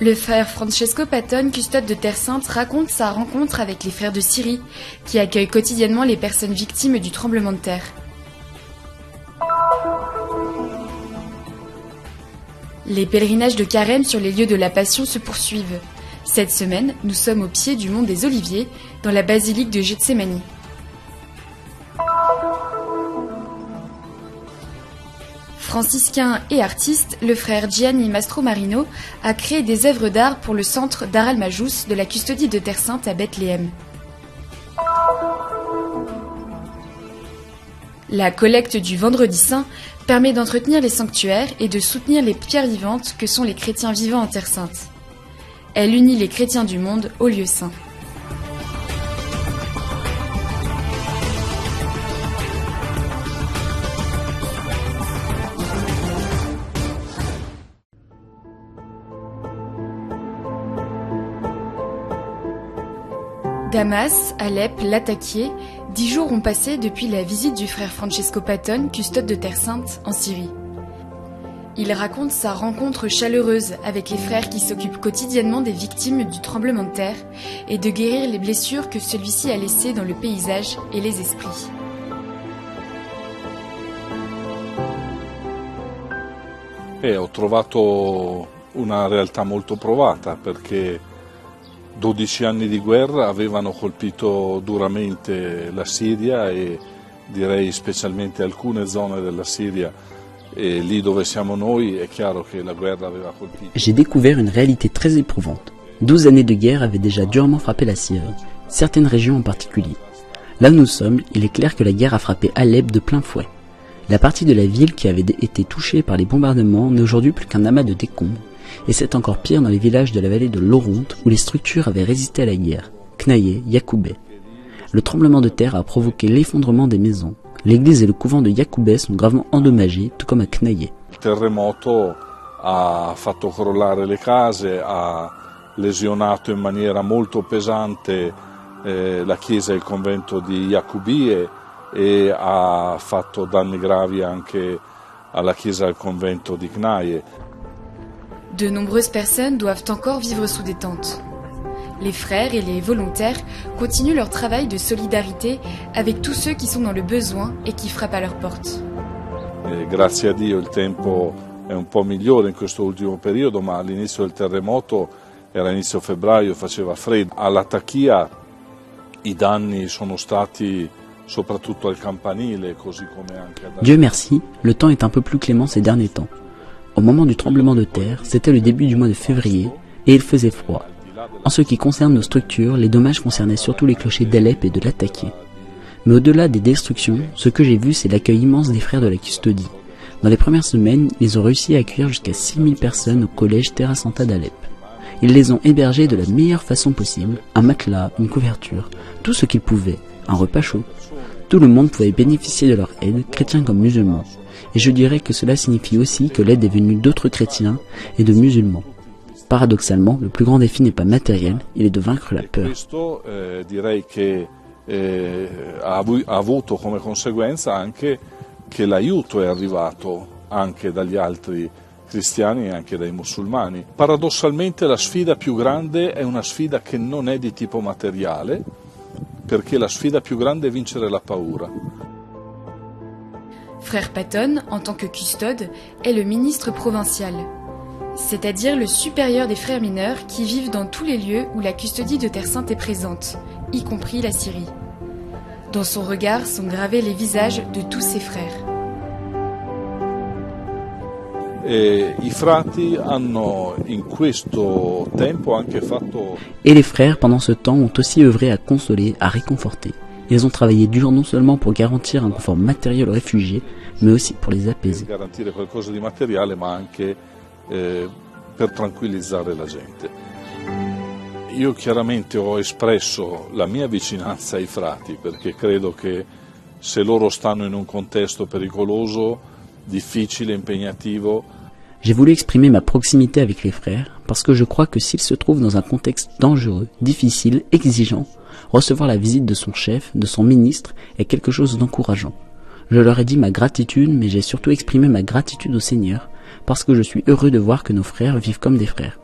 Le frère Francesco Patton, custode de Terre Sainte, raconte sa rencontre avec les frères de Syrie, qui accueillent quotidiennement les personnes victimes du tremblement de terre. Les pèlerinages de carême sur les lieux de la Passion se poursuivent. Cette semaine, nous sommes au pied du mont des Oliviers, dans la basilique de Gethsémani. Franciscain et artiste, le frère Gianni Mastromarino a créé des œuvres d'art pour le centre d'Ar al-Majous de la custodie de Terre Sainte à Bethléem. La collecte du Vendredi Saint permet d'entretenir les sanctuaires et de soutenir les pierres vivantes que sont les chrétiens vivant en Terre Sainte. Elle unit les chrétiens du monde au lieu saint. Damas, Alep, Latakié, 10 jours ont passé depuis la visite du frère Francesco Patton, custode de Terre Sainte, en Syrie. Il raconte sa rencontre chaleureuse avec les frères qui s'occupent quotidiennement des victimes du tremblement de terre et de guérir les blessures que celui-ci a laissées dans le paysage et les esprits. Ho trovato una realtà molto provata perché 12 anni di guerra avevano colpito duramente la Siria e direi specialmente alcune zone della Siria e lì dove siamo noi è chiaro che la guerra aveva colpito. J'ai découvert une réalité très éprouvante. 12 années de guerre avaient déjà durement frappé la Syrie, certaines régions en particulier. Là où nous sommes, il est clair que la guerre a frappé Alep de plein fouet. La partie de la ville qui avait été touchée par les bombardements n'est aujourd'hui plus qu'un amas de décombres. Et c'est encore pire dans les villages de la vallée de l'Oronte où les structures avaient résisté à la guerre, Knaye, Yacoubé. Le tremblement de terre a provoqué l'effondrement des maisons. L'église et le couvent de Yacoubé sont gravement endommagés, tout comme à Knaye. Il terremoto ha fatto crollare le case, ha lesionato in maniera molto pesante la chiesa e il convento di Yacoubi e ha fatto danni gravi anche alla chiesa e al convento di Knaye. De nombreuses personnes doivent encore vivre sous des tentes. Les frères et les volontaires continuent leur travail de solidarité avec tous ceux qui sont dans le besoin et qui frappent à leur porte. Grazie a Dio il tempo è un po' migliore in questo ultimo periodo, ma all'inizio del terremoto era inizio febbraio, faceva freddo. Alla Tachia i danni sono stati soprattutto al campanile, così come anche ad... Dieu merci, le temps est un peu plus clément ces derniers temps. Au moment du tremblement de terre, c'était le début du mois de février et il faisait froid. En ce qui concerne nos structures, les dommages concernaient surtout les clochers d'Alep et de Latakié. Mais au-delà des destructions, ce que j'ai vu, c'est l'accueil immense des frères de la custodie. Dans les premières semaines, ils ont réussi à accueillir jusqu'à 6000 personnes au collège Terra Santa d'Alep. Ils les ont hébergés de la meilleure façon possible, un matelas, une couverture, tout ce qu'ils pouvaient, un repas chaud. Tout le monde pouvait bénéficier de leur aide, chrétiens comme musulmans. Et je dirais que cela signifie aussi que l'aide est venue d'autres chrétiens et de musulmans. Paradoxalement, le plus grand défi n'est pas matériel, il est de vaincre la peur. Questo direi che ha avuto come conseguenza anche che l'aiuto è arrivato anche dagli altri cristiani e anche dai musulmani. Paradossalmente la sfida più grande è una sfida che non è di tipo materiale, perché la sfida più grande è vincere la paura. Frère Patton, en tant que custode, est le ministre provincial, c'est-à-dire le supérieur des frères mineurs qui vivent dans tous les lieux où la custodie de Terre Sainte est présente, y compris la Syrie. Dans son regard sont gravés les visages de tous ses frères. I frati hanno in questo tempo anche fatto... Et les frères, pendant ce temps, ont aussi œuvré à consoler, à réconforter. Ils ont travaillé dur non seulement pour garantir un confort matériel aux réfugiés, mais aussi pour les apaiser. Garantire qualcosa di materiale, ma anche per tranquillizzare la gente. Io chiaramente ho espresso la mia vicinanza ai frati, perché credo che se loro stanno in un contesto pericoloso, difficile, impegnativo. J'ai voulu exprimer ma proximité avec les frères, parce que je crois que s'ils se trouvent dans un contexte dangereux, difficile, exigeant, recevoir la visite de son chef, de son ministre, est quelque chose d'encourageant. Je leur ai dit ma gratitude, mais j'ai surtout exprimé ma gratitude au Seigneur, parce que je suis heureux de voir que nos frères vivent comme des frères.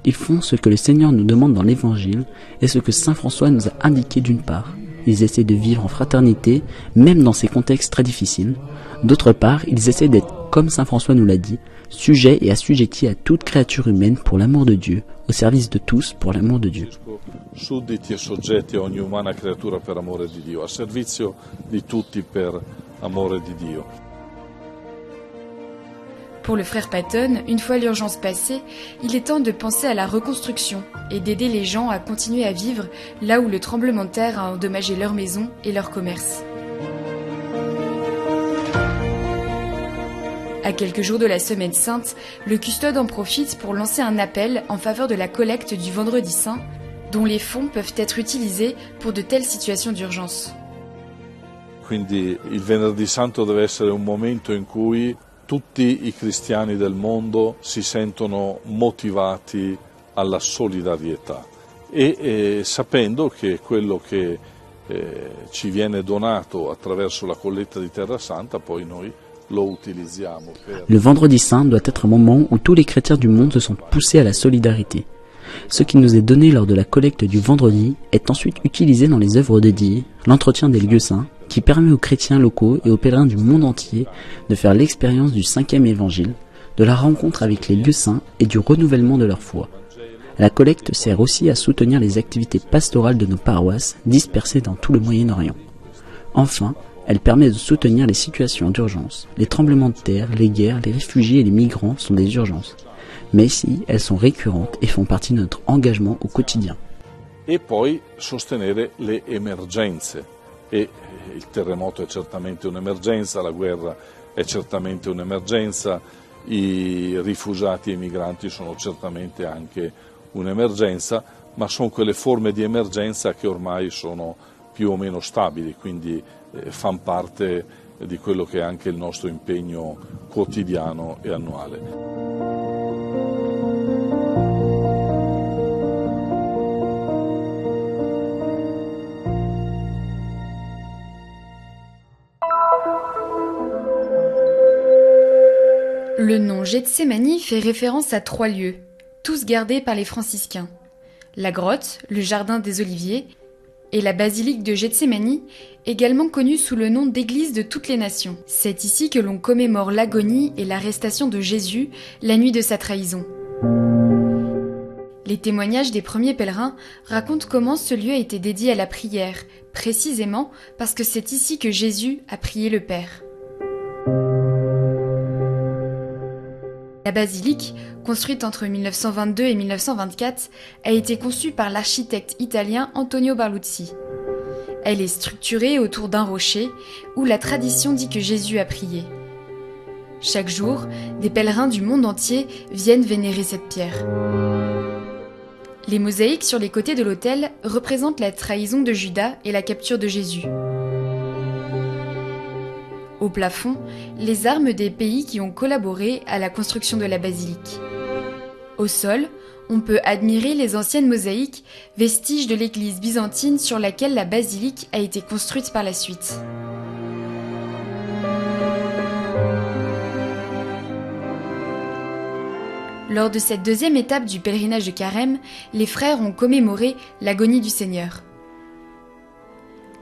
Ils font ce que le Seigneur nous demande dans l'Évangile et ce que Saint François nous a indiqué d'une part. Ils essaient de vivre en fraternité, même dans ces contextes très difficiles. D'autre part, ils essaient d'être, comme Saint François nous l'a dit, sujets et assujettis à toute créature humaine pour l'amour de Dieu, au service de tous pour l'amour de Dieu. Sudditi e soggetti a ogni umana creatura per amore di Dio, a servizio di tutti per amore di Dio. Pour le frère Patton, une fois l'urgence passée, il est temps de penser à la reconstruction et d'aider les gens à continuer à vivre là où le tremblement de terre a endommagé leur maison et leur commerce. À quelques jours de la Semaine Sainte, le custode en profite pour lancer un appel en faveur de la collecte du Vendredi Saint, dont les fonds peuvent être utilisés pour de telles situations d'urgence. Quindi il Venerdì Santo deve essere un momento in cui tutti i cristiani del mondo si sentono motivati alla solidarietà e sapendo che quello che ci viene donato attraverso la colletta di Terra Santa poi noi lo utilizziamo per... Le Vendredi Saint doit être un moment où tous les chrétiens du monde se sont poussés à la solidarité. Ce qui nous est donné lors de la collecte du vendredi est ensuite utilisé dans les œuvres dédiées, l'entretien des lieux saints, qui permet aux chrétiens locaux et aux pèlerins du monde entier de faire l'expérience du 5e évangile, de la rencontre avec les lieux saints et du renouvellement de leur foi. La collecte sert aussi à soutenir les activités pastorales de nos paroisses dispersées dans tout le Moyen-Orient. Enfin, elle permet de soutenir les situations d'urgence. Les tremblements de terre, les guerres, les réfugiés et les migrants sont des urgences. Mais ici, elles sont récurrentes et font partie de notre engagement au quotidien. E poi sostenere le emergenze. E il terremoto è certamente un'emergenza, la guerra è certamente un'emergenza, i rifugiati e i migranti sono certamente anche un'emergenza, ma sono quelle forme di emergenza che ormai sono più o meno stabili, quindi fanno parte di quello che è anche il nostro impegno quotidiano e annuale. Le nom Gethsémani fait référence à 3 lieux, tous gardés par les franciscains. La grotte, le jardin des Oliviers, et la basilique de Gethsémani, également connue sous le nom d'église de toutes les nations. C'est ici que l'on commémore l'agonie et l'arrestation de Jésus la nuit de sa trahison. Les témoignages des premiers pèlerins racontent comment ce lieu a été dédié à la prière, précisément parce que c'est ici que Jésus a prié le Père. La basilique, construite entre 1922 et 1924, a été conçue par l'architecte italien Antonio Barluzzi. Elle est structurée autour d'un rocher où la tradition dit que Jésus a prié. Chaque jour, des pèlerins du monde entier viennent vénérer cette pierre. Les mosaïques sur les côtés de l'autel représentent la trahison de Judas et la capture de Jésus. Au plafond, les armes des pays qui ont collaboré à la construction de la basilique. Au sol, on peut admirer les anciennes mosaïques, vestiges de l'église byzantine sur laquelle la basilique a été construite par la suite. Lors de cette deuxième étape du pèlerinage de Carême, les frères ont commémoré l'agonie du Seigneur.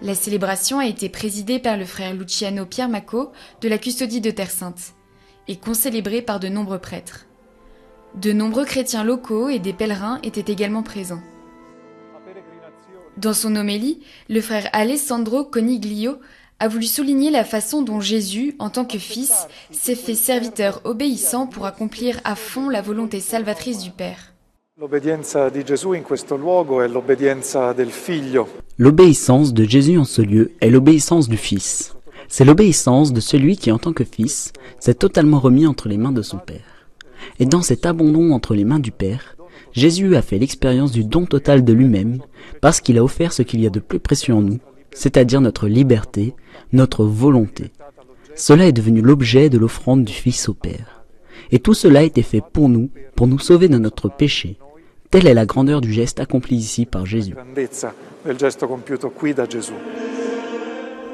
La célébration a été présidée par le frère Luciano Piermacco de la Custodie de Terre Sainte et concélébrée par de nombreux prêtres. De nombreux chrétiens locaux et des pèlerins étaient également présents. Dans son homélie, le frère Alessandro Coniglio a voulu souligner la façon dont Jésus, en tant que fils, s'est fait serviteur obéissant pour accomplir à fond la volonté salvatrice du Père. L'obbedienza di Gesù in questo luogo è l'obbedienza del Figlio. L'obéissance de Jésus en ce lieu est l'obéissance du Fils. C'est l'obéissance de celui qui, en tant que Fils, s'est totalement remis entre les mains de son Père. Et dans cet abandon entre les mains du Père, Jésus a fait l'expérience du don total de lui-même, parce qu'il a offert ce qu'il y a de plus précieux en nous, c'est-à-dire notre liberté, notre volonté. Cela est devenu l'objet de l'offrande du Fils au Père. Et tout cela a été fait pour nous sauver de notre péché. Telle est la grandeur du geste accompli ici par Jésus.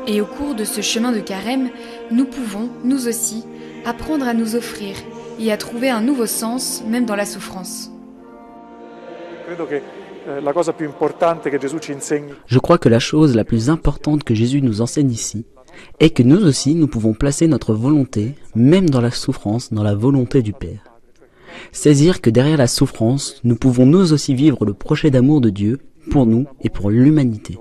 Et au cours de ce chemin de Carême, nous pouvons, nous aussi, apprendre à nous offrir et à trouver un nouveau sens, même dans la souffrance. Je crois que la chose la plus importante que Jésus nous enseigne ici est que nous aussi nous pouvons placer notre volonté, même dans la souffrance, dans la volonté du Père. Saisir que derrière la souffrance, nous pouvons nous aussi vivre le projet d'amour de Dieu pour nous et pour l'humanité.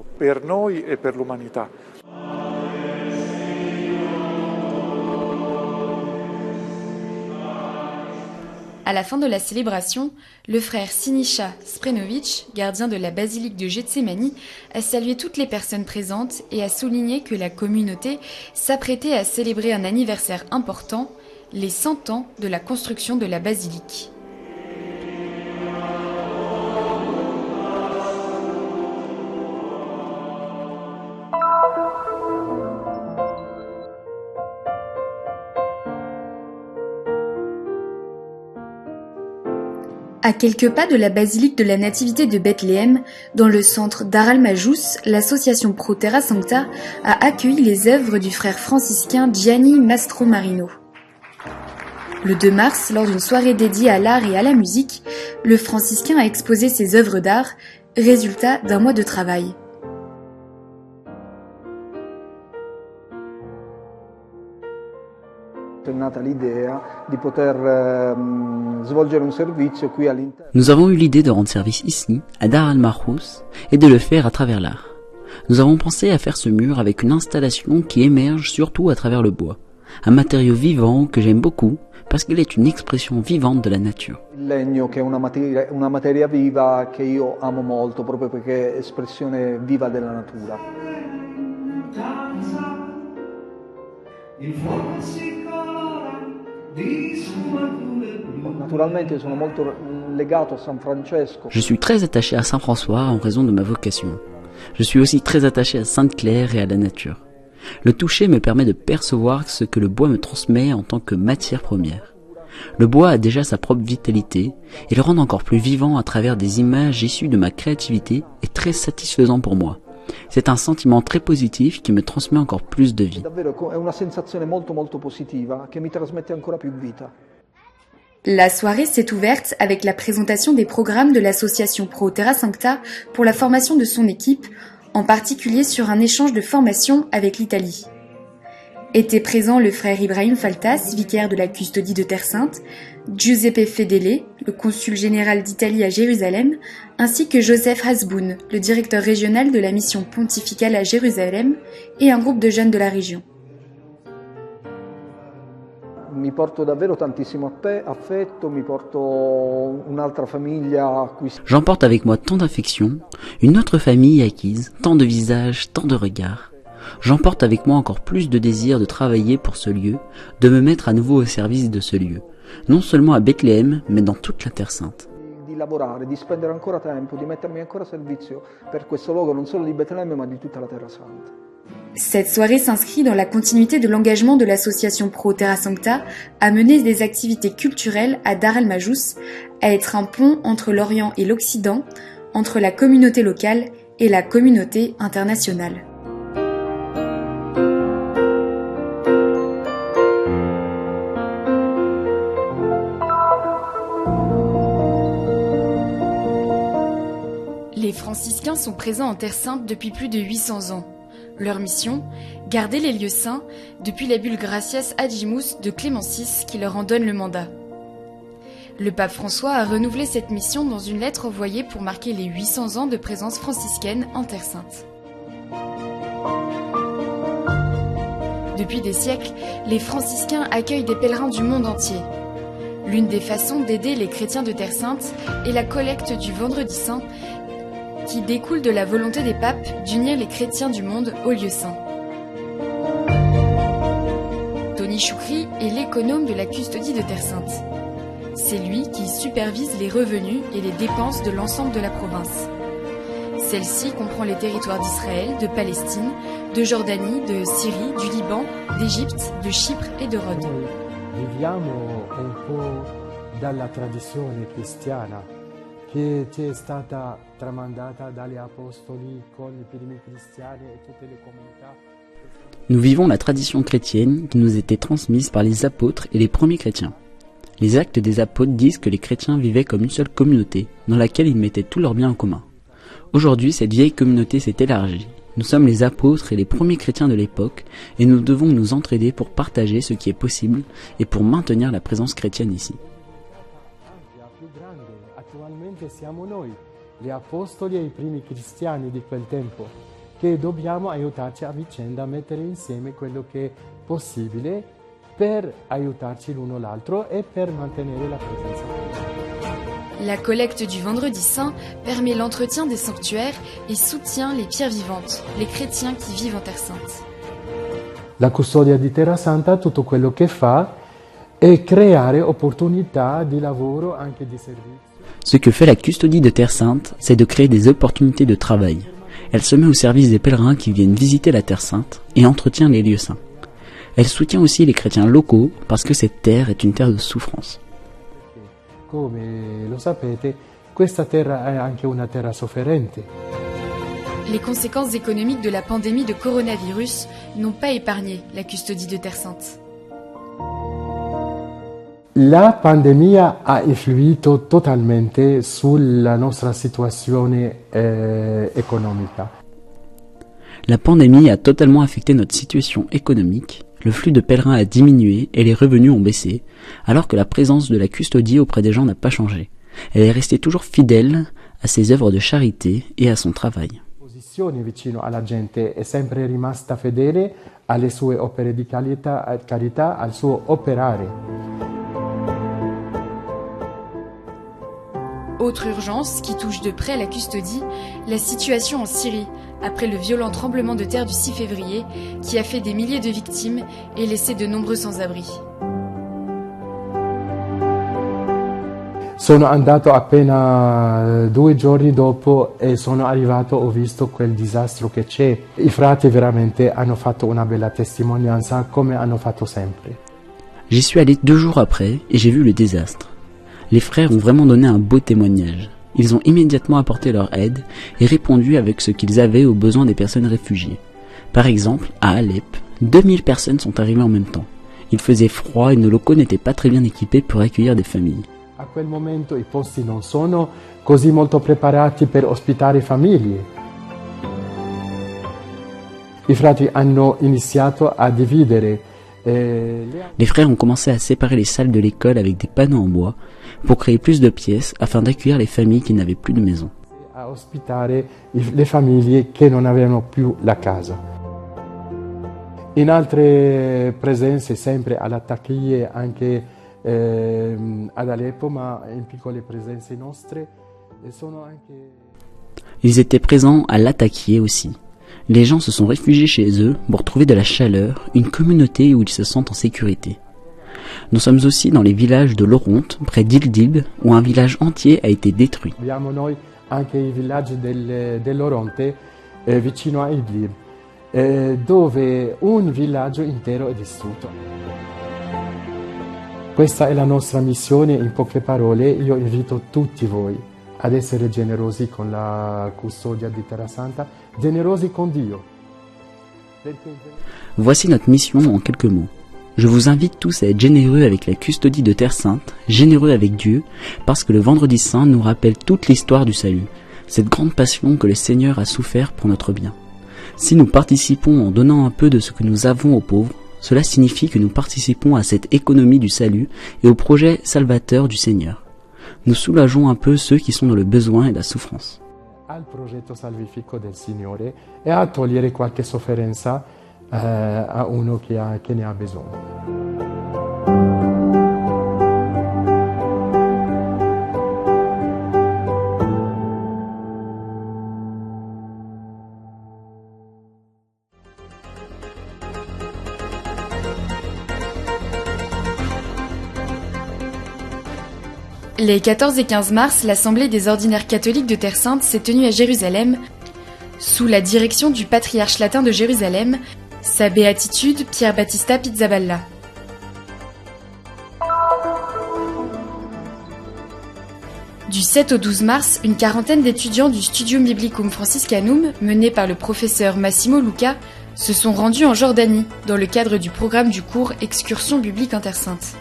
À la fin de la célébration, le frère Siniša Sprenović, gardien de la basilique de Getsémani, a salué toutes les personnes présentes et a souligné que la communauté s'apprêtait à célébrer un anniversaire important, les 100 ans de la construction de la basilique. À quelques pas de la basilique de la Nativité de Bethléem, dans le centre Dar al-Majous, l'association Pro Terra Sancta a accueilli les œuvres du frère franciscain Gianni Mastromarino. Le 2 mars, lors d'une soirée dédiée à l'art et à la musique, le franciscain a exposé ses œuvres d'art, résultat d'un mois de travail. Nous avons eu l'idée de rendre service ici, à Dar al-Majous, et de le faire à travers l'art. Nous avons pensé à faire ce mur avec une installation qui émerge surtout à travers le bois, un matériau vivant que j'aime beaucoup parce qu'il est une expression vivante de la nature. Il legno che è una materia viva che io amo molto proprio perché è espressione viva della natura. Naturalmente sono molto legato a San Francesco. Je suis très attaché à Saint François en raison de ma vocation. Je suis aussi très attaché à Sainte Claire et à la nature. Le toucher me permet de percevoir ce que le bois me transmet en tant que matière première. Le bois a déjà sa propre vitalité et le rendre encore plus vivant à travers des images issues de ma créativité est très satisfaisant pour moi. C'est un sentiment très positif qui me transmet encore plus de vie. È una sensazione molto positiva che mi trasmette ancora più vita. La soirée s'est ouverte avec la présentation des programmes de l'association Pro Terra Sancta pour la formation de son équipe, en particulier sur un échange de formation avec l'Italie. Étaient présents le frère Ibrahim Faltas, vicaire de la custodie de Terre Sainte, Giuseppe Fedele, le consul général d'Italie à Jérusalem, ainsi que Joseph Hasboun, le directeur régional de la mission pontificale à Jérusalem, et un groupe de jeunes de la région. Mi porto davvero tantissimo affetto, mi porto un'altra famiglia acquisita. J'emporte avec moi tant d'affection, une autre famille acquise, tant de visages, tant de regards. J'emporte avec moi encore plus de désir de travailler pour ce lieu, de me mettre à nouveau au service de ce lieu, non seulement à Bethléem, mais dans toute la Terre Sainte. Di lavorare, di spendere ancora tempo, di mettermi ancora a servizio per questo luogo non solo di Betlemme ma di tutta la Terra Santa. Cette soirée s'inscrit dans la continuité de l'engagement de l'association Pro Terra Sancta à mener des activités culturelles à Dar al-Majous, à être un pont entre l'Orient et l'Occident, entre la communauté locale et la communauté internationale. Les franciscains sont présents en Terre Sainte depuis plus de 800 ans. Leur mission, garder les lieux saints depuis la bulle Gratias Agimus de Clément VI qui leur en donne le mandat. Le pape François a renouvelé cette mission dans une lettre envoyée pour marquer les 800 ans de présence franciscaine en Terre Sainte. Depuis des siècles, les franciscains accueillent des pèlerins du monde entier. L'une des façons d'aider les chrétiens de Terre Sainte est la collecte du Vendredi Saint, qui découle de la volonté des papes d'unir les chrétiens du monde au lieu saint. Tony Choukri est l'économe de la custodie de Terre Sainte. C'est lui qui supervise les revenus et les dépenses de l'ensemble de la province. Celle-ci comprend les territoires d'Israël, de Palestine, de Jordanie, de Syrie, du Liban, d'Égypte, de Chypre et de Rhodes. Viviamo un po' dalla tradizione cristiana che ci è stata tramandata dagli apostoli con i primi cristiani e tutte le comunità. Nous vivons la tradition chrétienne qui nous était transmise par les apôtres et les premiers chrétiens. Les actes des apôtres disent que les chrétiens vivaient comme une seule communauté, dans laquelle ils mettaient tous leurs biens en commun. Aujourd'hui, cette vieille communauté s'est élargie. Nous sommes les apôtres et les premiers chrétiens de l'époque, et nous devons nous entraider pour partager ce qui est possible et pour maintenir la présence chrétienne ici. Attualmente siamo noi, gli apostoli e i primi cristiani di quel tempo, che dobbiamo aiutarci a vicenda a mettere insieme quello che è possibile per aiutarci l'uno l'altro e per mantenere la presenza. La collecte du Vendredi Saint permet l'entretien des sanctuaires et soutient les pierres vivantes, les chrétiens qui vivent en Terre Sainte. La custodia di Terra Santa tutto quello che fa è creare opportunità di lavoro anche di servizio. Ce que fait la custodie de Terre Sainte, c'est de créer des opportunités de travail. Elle se met au service des pèlerins qui viennent visiter la Terre Sainte et entretient les lieux saints. Elle soutient aussi les chrétiens locaux parce que cette terre est une terre de souffrance. Come lo sapete, questa terra è anche una terra sofferente. Les conséquences économiques de la pandémie de coronavirus n'ont pas épargné la custodie de Terre Sainte. La pandemia ha influito totalmente sulla nostra situazione economica. La pandémie a totalement affecté notre situation économique, le flux de pèlerins a diminué et les revenus ont baissé, alors que la présence de la custodie auprès des gens n'a pas changé. Elle est restée toujours fidèle à ses œuvres de charité et à son travail. La posizione vicino alla gente è sempre rimasta fedele alle sue opere di carità, al suo operare. Autre urgence qui touche de près la custodie, la situation en Syrie, après le violent tremblement de terre du 6 février qui a fait des milliers de victimes et laissé de nombreux sans-abri. Sono andato appena 2 giorni dopo e sono arrivato, ho visto quel disastro che c'è. I frati veramente hanno fatto una bella testimonianza come hanno fatto sempre. J'y suis allé 2 jours après et j'ai vu le désastre. Les frères ont vraiment donné un beau témoignage. Ils ont immédiatement apporté leur aide et répondu avec ce qu'ils avaient aux besoins des personnes réfugiées. Par exemple, à Alep, 2000 personnes sont arrivées en même temps. Il faisait froid et nos locaux n'étaient pas très bien équipés pour accueillir des familles. A quel momento i posti non sono così molto preparati per ospitare famiglie. I frati hanno iniziato a dividere. Les frères ont commencé à séparer les salles de l'école avec des panneaux en bois pour créer plus de pièces afin d'accueillir les familles qui n'avaient plus de maison. A ospitare le famiglie che non avevano più la casa. In altre presenze, sempre alla Taqiyya, anche ad Aleppo, ma in piccole presenze nostre, sono anche... Ils étaient présents à Latakia aussi. Les gens se sont réfugiés chez eux pour trouver de la chaleur, une communauté où ils se sentent en sécurité. Nous sommes aussi dans les villages de Loronte, près d'Ildib, où un village entier a été détruit. Abbiamo noi anche i villaggi dell'Oronte vicino a Idlib, dove un villaggio intero è distrutto. Questa è la nostra missione, in poche parole. Io invito tutti voi ad essere generosi con la custodia di Terra Santa, generosi con Dio. Voici notre mission en quelques mots. Je vous invite tous à être généreux avec la custodie de Terre Sainte, généreux avec Dieu, parce que le Vendredi Saint nous rappelle toute l'histoire du salut, cette grande passion que le Seigneur a souffert pour notre bien. Si nous participons en donnant un peu de ce que nous avons aux pauvres, cela signifie que nous participons à cette économie du salut et au projet salvateur du Seigneur. Nous soulageons un peu ceux qui sont dans le besoin et la souffrance. Al progetto salvifico del Signore e a togliere qualche sofferenza a uno che ne ha bisogno. Les 14 et 15 mars, l'Assemblée des ordinaires catholiques de Terre Sainte s'est tenue à Jérusalem, sous la direction du patriarche latin de Jérusalem, Sa Béatitude Pierre Battista Pizzaballa. Du 7 au 12 mars, une quarantaine d'étudiants du Studium Biblicum Franciscanum, mené par le professeur Massimo Luca, se sont rendus en Jordanie, dans le cadre du programme du cours Excursion biblique en Terre Sainte.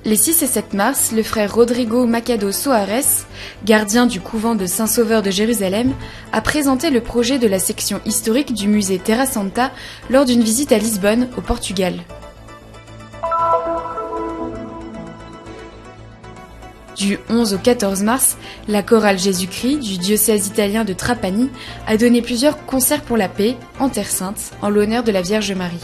Les 6 et 7 mars, le frère Rodrigo Machado Soares, gardien du couvent de Saint-Sauveur de Jérusalem, a présenté le projet de la section historique du musée Terra Santa lors d'une visite à Lisbonne, au Portugal. Du 11 au 14 mars, la chorale Jésus-Christ du diocèse italien de Trapani a donné plusieurs concerts pour la paix en Terre Sainte en l'honneur de la Vierge Marie.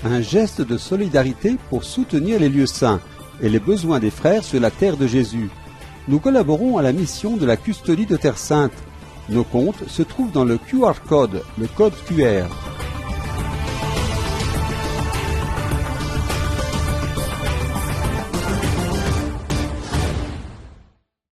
Un geste de solidarité pour soutenir les lieux saints et les besoins des frères sur la terre de Jésus. Nous collaborons à la mission de la custodie de Terre Sainte. Nos comptes se trouvent dans le QR code, le code QR.